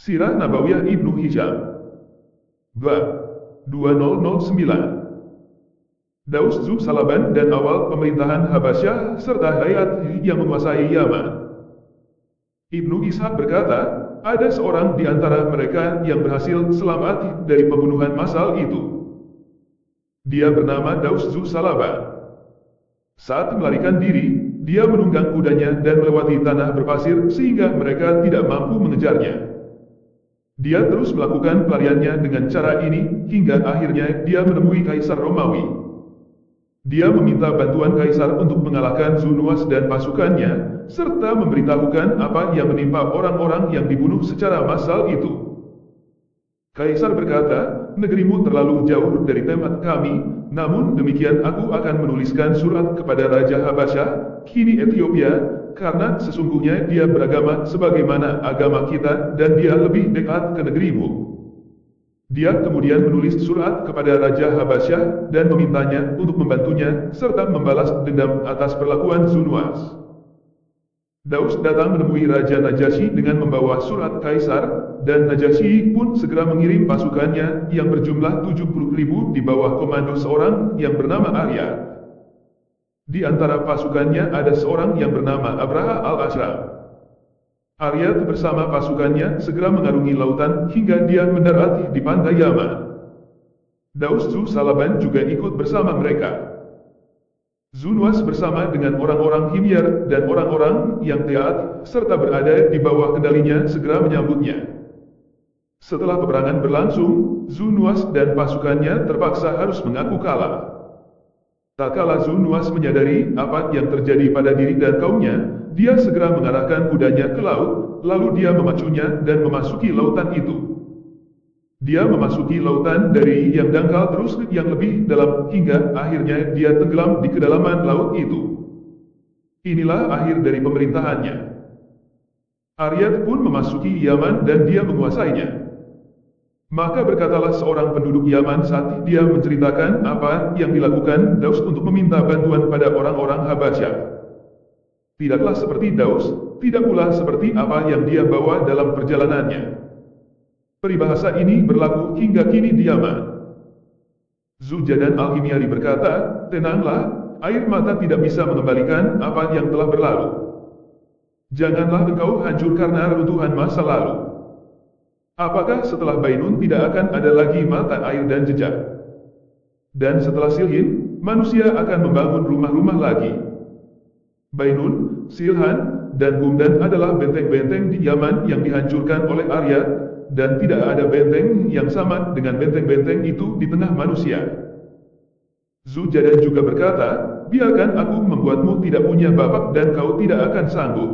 Sirah Nabawiyah Ibnu Hisham. Bab 2009. Daus Zu Salaban dan awal pemerintahan Habasyah serta Hayat yang menguasai Yaman. Ibnu Ishaq berkata, ada seorang di antara mereka yang berhasil selamat dari pembunuhan massal itu. Dia bernama Daus Zu Salaban. Saat melarikan diri, dia menunggang kudanya dan melewati tanah berpasir sehingga mereka tidak mampu mengejarnya. Dia terus melakukan pelariannya dengan cara ini, hingga akhirnya dia menemui Kaisar Romawi. Dia meminta bantuan Kaisar untuk mengalahkan Zunuwas dan pasukannya, serta memberitahukan apa yang menimpa orang-orang yang dibunuh secara massal itu. Kaisar berkata, negerimu terlalu jauh dari tempat kami, namun demikian aku akan menuliskan surat kepada Raja Habasyah, kini Ethiopia, karena sesungguhnya dia beragama sebagaimana agama kita dan dia lebih dekat ke negerimu. Dia kemudian menulis surat kepada Raja Habasyah dan memintanya untuk membantunya serta membalas dendam atas perlakuan Zunuwas. Daus datang menemui Raja Najasyi dengan membawa surat Kaisar, dan Najasyi pun segera mengirim pasukannya yang berjumlah 70.000 di bawah komando seorang yang bernama Arya. Di antara pasukannya ada seorang yang bernama Abraha al-Ashram. Arya bersama pasukannya segera mengarungi lautan hingga dia mendarat di pantai Yaman. Daus Zu Salaban juga ikut bersama mereka. Zunuwas bersama dengan orang-orang Himyar dan orang-orang yang taat serta berada di bawah kendalinya segera menyambutnya. Setelah peperangan berlangsung, Zunuwas dan pasukannya terpaksa harus mengaku kalah. Tak kala Zunuwas menyadari apa yang terjadi pada diri dan kaumnya, dia segera mengarahkan kudanya ke laut, lalu dia memacunya dan memasuki lautan itu. Dia memasuki lautan dari yang dangkal terus yang lebih dalam hingga akhirnya dia tenggelam di kedalaman laut itu. Inilah akhir dari pemerintahannya. Aryat pun memasuki Yaman dan dia menguasainya. Maka berkatalah seorang penduduk Yaman saat dia menceritakan apa yang dilakukan Daus untuk meminta bantuan pada orang-orang Habasyah. Tidaklah seperti Daus, tidak pula seperti apa yang dia bawa dalam perjalanannya. Peribahasa ini berlaku hingga kini di Yaman. Zujadan Al-Himyari berkata, tenanglah, air mata tidak bisa mengembalikan apa yang telah berlalu. Janganlah engkau hancur karena runtuhan masa lalu. Apakah setelah Bainun tidak akan ada lagi mata air dan jejak? Dan setelah Silhin, manusia akan membangun rumah-rumah lagi. Bainun, Silhan, dan Gumdan adalah benteng-benteng di Yaman yang dihancurkan oleh Arya, dan tidak ada benteng yang sama dengan benteng-benteng itu di tengah manusia. Zujadan juga berkata, biarkan aku membuatmu tidak punya bapak dan kau tidak akan sanggup.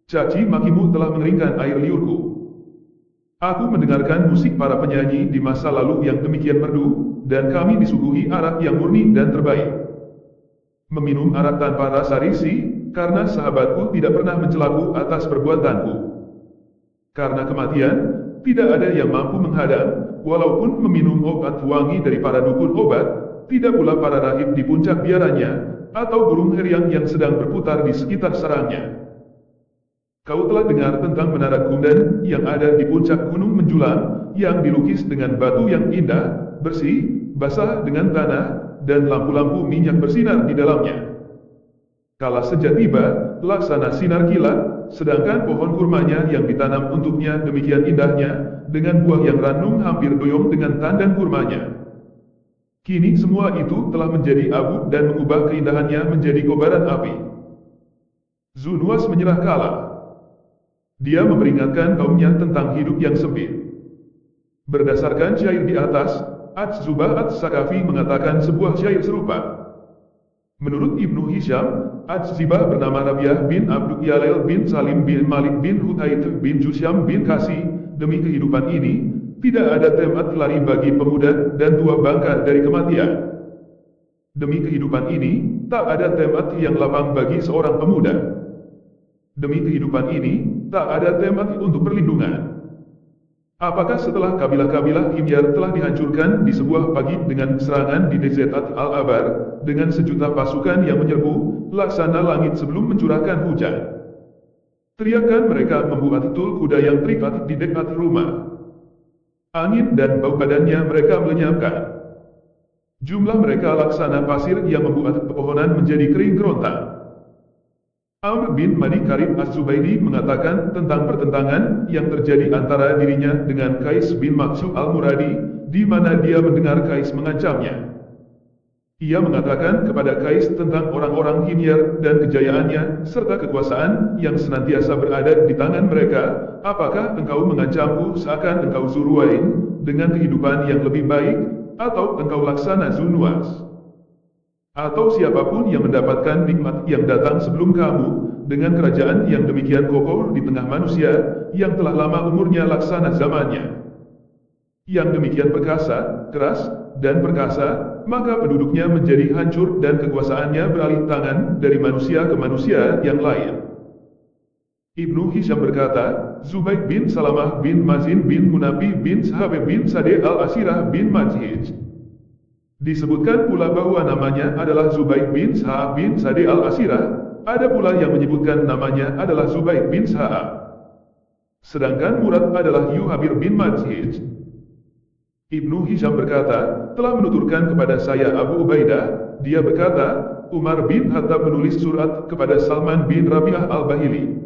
Caci makimu telah mengeringkan air liurku. Aku mendengarkan musik para penyanyi di masa lalu yang demikian merdu, dan kami disuguhi arak yang murni dan terbaik. Meminum arak tanpa rasa risih, karena sahabatku tidak pernah mencelaku atas perbuatanku. Karena kematian, tidak ada yang mampu menghadang, walaupun meminum obat wangi dari para dukun obat, tidak pula para rahib di puncak biaranya, atau burung heriang yang sedang berputar di sekitar sarangnya. Kau telah dengar tentang menara Gumdan yang ada di puncak gunung menjulang, yang dilukis dengan batu yang indah, bersih, basah dengan tanah, dan lampu-lampu minyak bersinar di dalamnya. Kala senja tiba, laksana sinar kilat, sedangkan pohon kurmanya yang ditanam untuknya demikian indahnya, dengan buah yang ranum hampir doyong dengan tandan kurmanya. Kini semua itu telah menjadi abu dan mengubah keindahannya menjadi kobaran api. Zunuwas menyerah kalah. Dia memperingatkan kaumnya tentang hidup yang sempit. Berdasarkan syair di atas, Az-Zubah Az-Sakafi mengatakan sebuah syair serupa. Menurut Ibnu Hisham, Az-Zibah bernama Rabiah bin Abdul Yalel bin Salim bin Malik bin Hutait bin Jusyam bin Kasi, demi kehidupan ini, tidak ada tempat lari bagi pemuda dan tua bangka dari kematian. Demi kehidupan ini, tak ada tempat yang lapang bagi seorang pemuda. Demi kehidupan ini, tak ada tempat untuk perlindungan. Apakah setelah kabilah-kabilah Himyar telah dihancurkan di sebuah pagi dengan serangan di Dezetat Al-Abar, dengan sejuta pasukan yang menyerbu, laksana langit sebelum mencurahkan hujan? Teriakan mereka membuat tul kuda yang terikat di dekat rumah. Angin dan bau badannya mereka melenyapkan. Jumlah mereka laksana pasir yang membuat pepohonan menjadi kering kerontang. Amr bin Madi Karib Az-Zubaidi mengatakan tentang pertentangan yang terjadi antara dirinya dengan Qais bin Maksum Al-Muradi, di mana dia mendengar Qais mengancamnya. Ia mengatakan kepada Qais tentang orang-orang Himyar dan kejayaannya, serta kekuasaan yang senantiasa berada di tangan mereka. Apakah engkau mengancamku seakan engkau Zurwain dengan kehidupan yang lebih baik, atau engkau laksana Zunwas? Atau siapapun yang mendapatkan nikmat yang datang sebelum kamu, dengan kerajaan yang demikian kokoh di tengah manusia, yang telah lama umurnya laksana zamannya. Yang demikian perkasa, keras, dan perkasa, maka penduduknya menjadi hancur dan kekuasaannya beralih tangan dari manusia ke manusia yang lain. Ibnu Hisham berkata, Zubayd bin Salamah bin Mazin bin Munabi bin Sahabe bin Sade al-Asirah bin Majhij. Disebutkan pula bahwa namanya adalah Zubayd bin Sa'ab bin Sade al-Asirah, ada pula yang menyebutkan namanya adalah Zubayd bin Sa'ab. Sedangkan murad adalah Yuhabir bin Majhij. Ibnu Hisham berkata, telah menuturkan kepada saya Abu Ubaidah, dia berkata, Umar bin Khattab menulis surat kepada Salman bin Rabi'ah al-Bahili.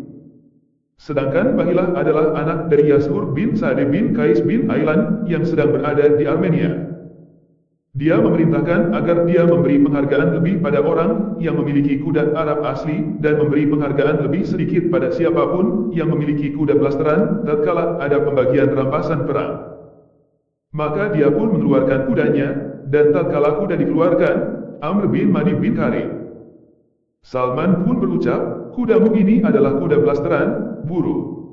Sedangkan Bahilah adalah anak dari Yas'ur bin Sa'd bin Qais bin Ailan yang sedang berada di Armenia. Dia memerintahkan agar dia memberi penghargaan lebih pada orang yang memiliki kuda Arab asli dan memberi penghargaan lebih sedikit pada siapapun yang memiliki kuda blasteran tatkala ada pembagian rampasan perang. Maka dia pun mengeluarkan kudanya, dan tatkala kuda dikeluarkan, Amr bin Madi bin Karib. Salman pun berucap, kudamu ini adalah kuda blasteran, buru.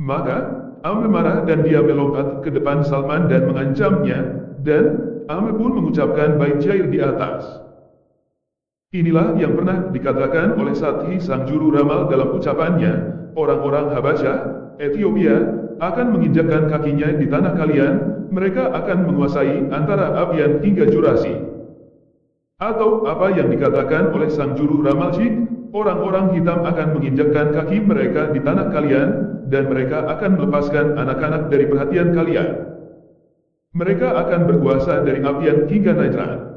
Maka, Amr marah dan dia melompat ke depan Salman dan mengancamnya, dan Amr pun mengucapkan bait syair di atas. Inilah yang pernah dikatakan oleh Sathi sang juru ramal dalam ucapannya, orang-orang Habasyah, Ethiopia, akan menginjakkan kakinya di tanah kalian, mereka akan menguasai antara Abian hingga Jurasi. Atau apa yang dikatakan oleh sang juru ramal Syik, orang-orang hitam akan menginjakkan kaki mereka di tanah kalian, dan mereka akan melepaskan anak-anak dari perhatian kalian. Mereka akan berkuasa dari Abian hingga Najran.